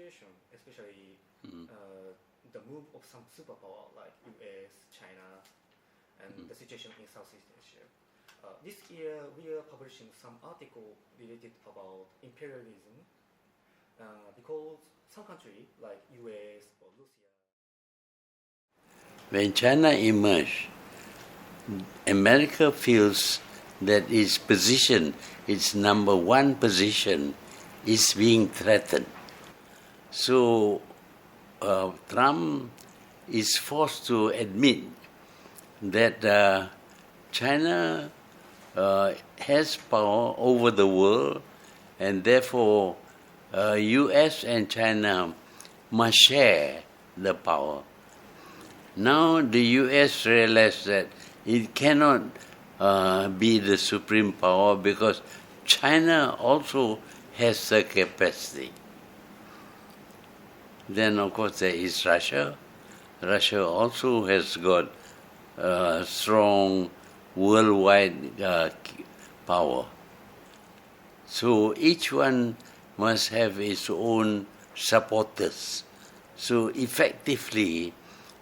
situation, especially the move of some superpower like US, China, and the situation in Southeast Asia. This year, we are publishing some article related about imperialism because some countries like US or Russia. When China emerged, America feels that its position, its number one position, is being threatened. So Trump is forced to admit that China has power over the world, and therefore US and China must share the power. Now the US realizes that it cannot be the supreme power because China also has the capacity. Then of course there is Russia. Russia also has got strong worldwide power. So each one must have its own supporters. So effectively,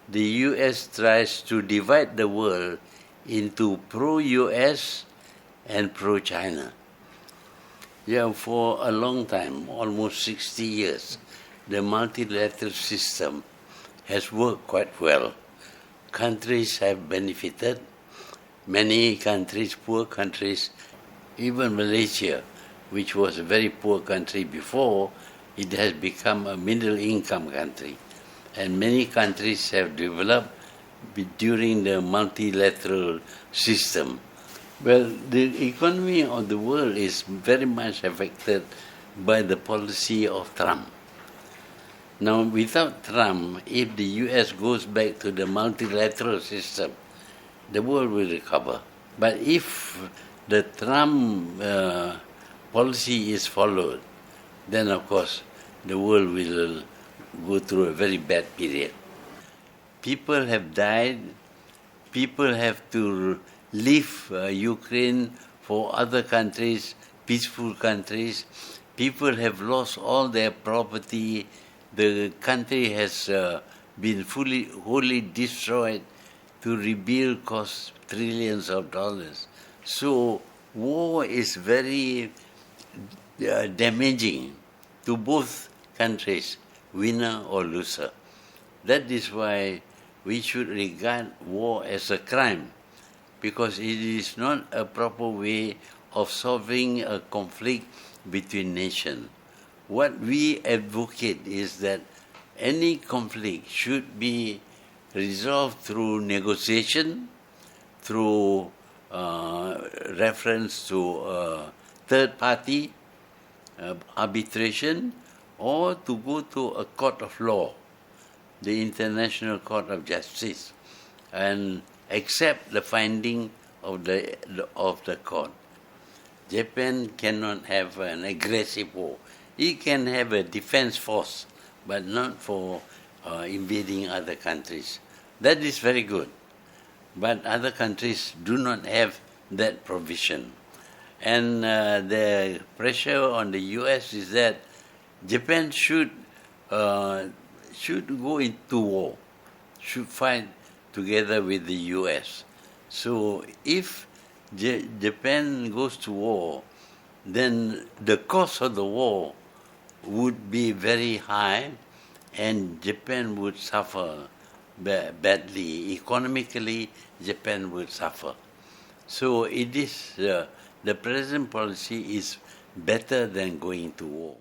the US tries to divide the world into pro-US and pro-China. Yeah, for a long time, almost 60 years, the multilateral system has worked quite well. Countries have benefited. Many countries, poor countries, even Malaysia, which was a very poor country before, it has become a middle-income country. And many countries have developed during the multilateral system. Well, the economy of the world is very much affected by the policy of Trump. Now, without Trump, if the US goes back to the multilateral system, the world will recover. But if the Trump policy is followed, then of course the world will go through a very bad period. People have died. People have to leave Ukraine for other countries, peaceful countries. People have lost all their property. The country has been wholly destroyed. To rebuild costs trillions of dollars. So war is very damaging to both countries, winner or loser. That is why we should regard war as a crime, because it is not a proper way of solving a conflict between nations. What we advocate is that any conflict should be resolved through negotiation, through reference to third party arbitration, or to go to a court of law, the International Court of Justice, and accept the finding of the court. Japan cannot have an aggressive war. It can have a defense force, but not for invading other countries. That is very good. But other countries do not have that provision. And the pressure on the US is that Japan should go into war, should fight together with the US. So if Japan goes to war, then the cost of the war would be very high, and Japan would suffer badly. Economically, Japan would suffer. So it is the present policy is better than going to war.